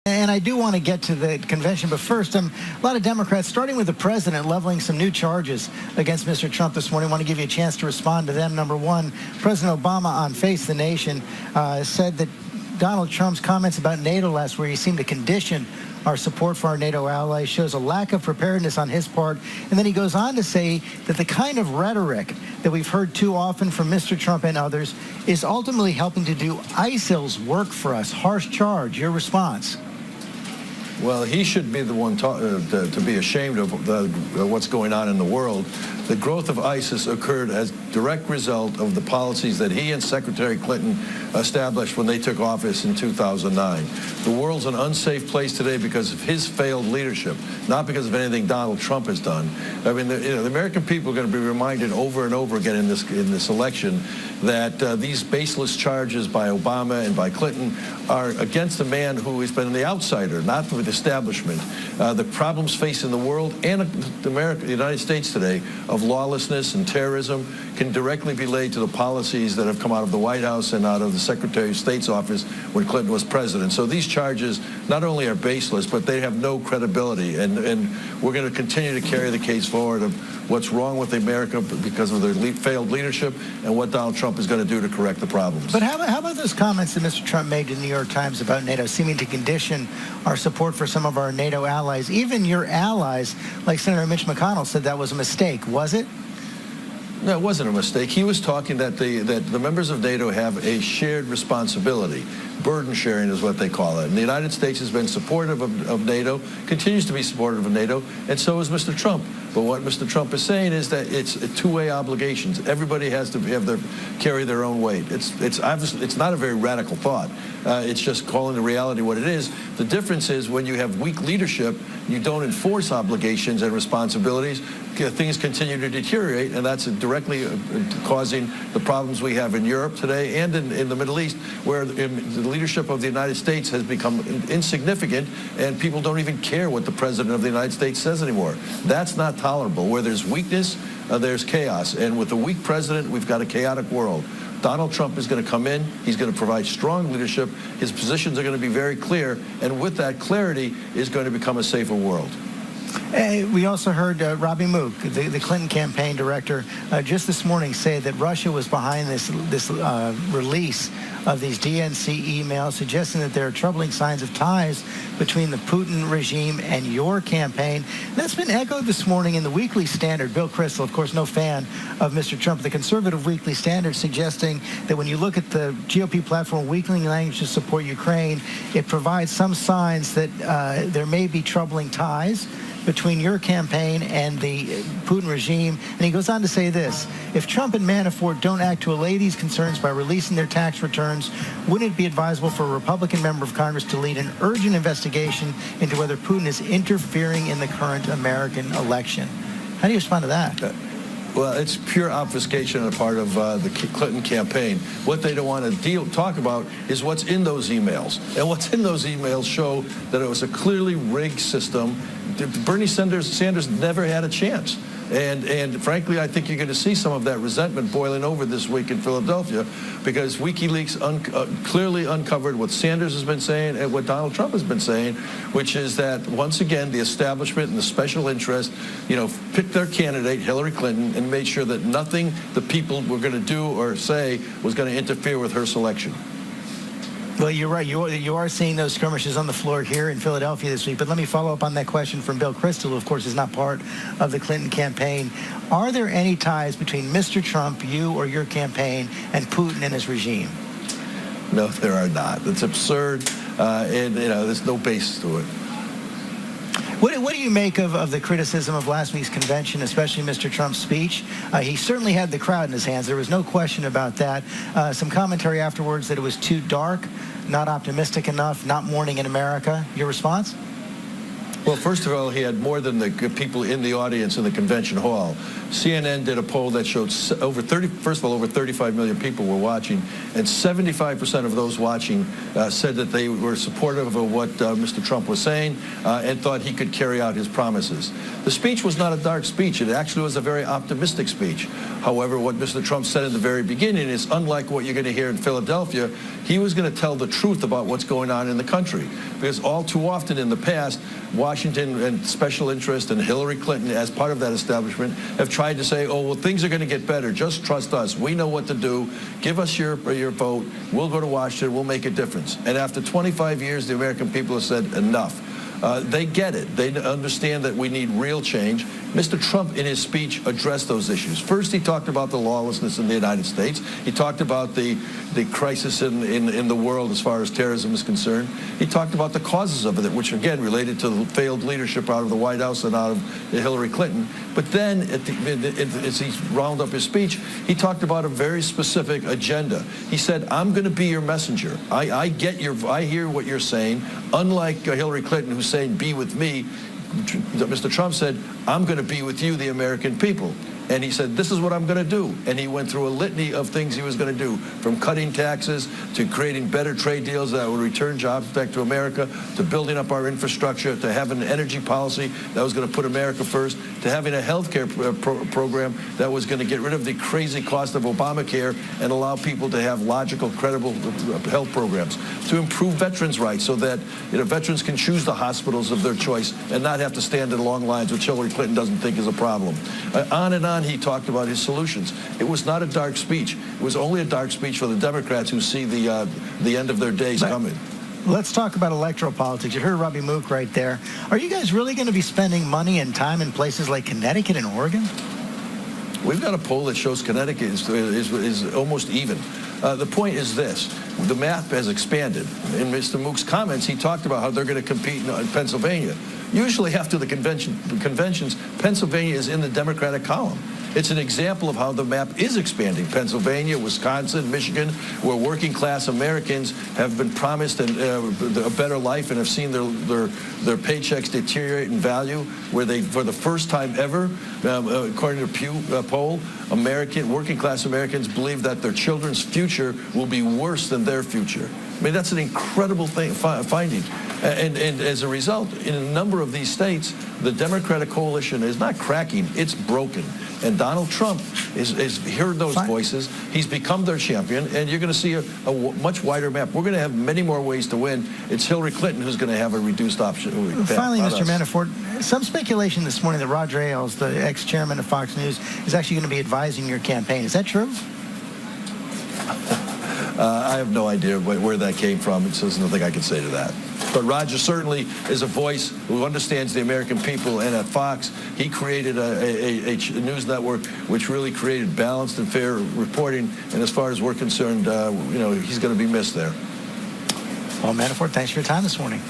And I do want to get to the convention, but first, a lot of Democrats, starting with the president, leveling some new charges against Mr. Trump this morning. I want to give you a chance to respond to them. Number one, President Obama on Face the Nation said that Donald Trump's comments about NATO last week, he seemed to condition our support for our NATO allies, shows a lack of preparedness on his part. And then he goes on to say that the kind of rhetoric that we've heard too often from Mr. Trump and others is ultimately helping to do ISIL's work for us. Harsh charge. Your response? Well, he should be the one to be ashamed of what's going on in the world. The growth of ISIS occurred as a direct result of the policies that he and Secretary Clinton established when they took office in 2009. The world's an unsafe place today because of his failed leadership, not because of anything Donald Trump has done. I mean, the American people are going to be reminded over and over again in this election that these baseless charges by Obama and by Clinton are against a man who has been the outsider, not the establishment. The problems facing the world and the United States today of lawlessness and terrorism can directly be laid to the policies that have come out of the White House and out of the Secretary of State's office when Clinton was president. So these charges not only are baseless, but they have no credibility. And we're going to continue to carry the case forward of what's wrong with America because of their failed leadership and what Donald Trump is going to do to correct the problems. But how about those comments that Mr. Trump made to the New York Times about NATO, seeming to condition our support for some of our NATO allies? Even your allies, like Senator Mitch McConnell, said that was a mistake. Was it? No, it wasn't a mistake. He was talking that the members of NATO have a shared responsibility. Burden sharing is what they call it. And the United States has been supportive of NATO, continues to be supportive of NATO, and so is Mr. Trump. But what Mr. Trump is saying is that it's two-way obligations. Everybody has to carry their own weight. It's not a very radical thought. It's just calling the reality what it is. The difference is when you have weak leadership, you don't enforce obligations and responsibilities. Things continue to deteriorate, and that's directly causing the problems we have in Europe today and in the Middle East, where the leadership of the United States has become insignificant, and people don't even care what the President of the United States says anymore. That's not tolerable. Where there's weakness, there's chaos. And with a weak president, we've got a chaotic world. Donald Trump is going to come in. He's going to provide strong leadership. His positions are going to be very clear. And with that clarity is going to become a safer world. We also heard Robbie Mook, the Clinton campaign director, just this morning say that Russia was behind this release of these DNC emails, suggesting that there are troubling signs of ties between the Putin regime and your campaign. That's been echoed this morning in the Weekly Standard. Bill Kristol, of course, no fan of Mr. Trump, the conservative Weekly Standard, suggesting that when you look at the GOP platform, weakening language to support Ukraine, it provides some signs that there may be troubling ties between your campaign and the Putin regime. And he goes on to say this: if Trump and Manafort don't act to allay these concerns by releasing their tax returns, wouldn't it be advisable for a Republican member of Congress to lead an urgent investigation into whether Putin is interfering in the current American election? How do you respond to that? Well, it's pure obfuscation on the part of the Clinton campaign. What they don't want to talk about is what's in those emails. And what's in those emails show that it was a clearly rigged system. Bernie Sanders never had a chance. And frankly, I think you're going to see some of that resentment boiling over this week in Philadelphia, because WikiLeaks clearly uncovered what Sanders has been saying and what Donald Trump has been saying, which is that, once again, the establishment and the special interest, picked their candidate, Hillary Clinton, and made sure that nothing the people were going to do or say was going to interfere with her selection. Well, you're right. You are seeing those skirmishes on the floor here in Philadelphia this week. But let me follow up on that question from Bill Kristol, who, of course, is not part of the Clinton campaign. Are there any ties between Mr. Trump, you, or your campaign, and Putin and his regime? No, there are not. It's absurd, and there's no basis to it. What do you make of the criticism of last week's convention, especially Mr. Trump's speech? He certainly had the crowd in his hands. There was no question about that. Some commentary afterwards that it was too dark, not optimistic enough, not morning in America. Your response? Well, first of all, he had more than the people in the audience in the convention hall. CNN did a poll that showed over 35 million people were watching, and 75% of those watching said that they were supportive of what Mr. Trump was saying and thought he could carry out his promises. The speech was not a dark speech. It actually was a very optimistic speech. However, what Mr. Trump said in the very beginning is unlike what you're going to hear in Philadelphia. He was going to tell the truth about what's going on in the country, because all too often in the past, Washington and special interest and Hillary Clinton, as part of that establishment, have tried to say, oh, well, things are going to get better. Just trust us. We know what to do. Give us your vote. We'll go to Washington. We'll make a difference. And after 25 years, the American people have said enough. They get it. They understand that we need real change. Mr. Trump, in his speech, addressed those issues. First, he talked about the lawlessness in the United States. He talked about the crisis in the world as far as terrorism is concerned. He talked about the causes of it, which, again, related to the failed leadership out of the White House and out of Hillary Clinton. But then, as he rounded up his speech, he talked about a very specific agenda. He said, I'm going to be your messenger. I hear what you're saying. Unlike Hillary Clinton, who's saying, be with me, Mr. Trump said, I'm going to be with you, the American people. And he said, this is what I'm going to do. And he went through a litany of things he was going to do, from cutting taxes to creating better trade deals that would return jobs back to America, to building up our infrastructure, to having an energy policy that was going to put America first, to having a health care program that was going to get rid of the crazy cost of Obamacare and allow people to have logical, credible health programs, to improve veterans' rights so that veterans can choose the hospitals of their choice and not have to stand in long lines, which Hillary Clinton doesn't think is a problem. On and on. He talked about his solutions. It was not a dark speech. It was only a dark speech for the Democrats who see the end of their days coming. Let's talk about electoral politics. You heard Robbie Mook right there. Are you guys really going to be spending money and time in places like Connecticut and Oregon? We've got a poll that shows Connecticut is almost even. The point is this. The map has expanded. In Mr. Mook's comments, he talked about how they're going to compete in Pennsylvania. Usually after the conventions, Pennsylvania is in the Democratic column. It's an example of how the map is expanding. Pennsylvania, Wisconsin, Michigan, where working class Americans have been promised a better life and have seen their paychecks deteriorate in value, where they, for the first time ever, according to a Pew poll, working class Americans believe that their children's future will be worse than their future. I mean, that's an incredible finding. And as a result, in a number of these states, the Democratic coalition is not cracking, it's broken. And Donald Trump has heard those voices. He's become their champion, and you're going to see a much wider map. We're going to have many more ways to win. It's Hillary Clinton who's going to have a reduced option. Finally, Mr. Manafort, some speculation this morning that Roger Ailes, the ex-chairman of Fox News, is actually going to be advising your campaign. Is that true? I have no idea where that came from. So there's nothing I can say to that. But Roger certainly is a voice who understands the American people, and at Fox, he created a news network which really created balanced and fair reporting. And as far as we're concerned, he's going to be missed there. Well, Manafort, thanks for your time this morning.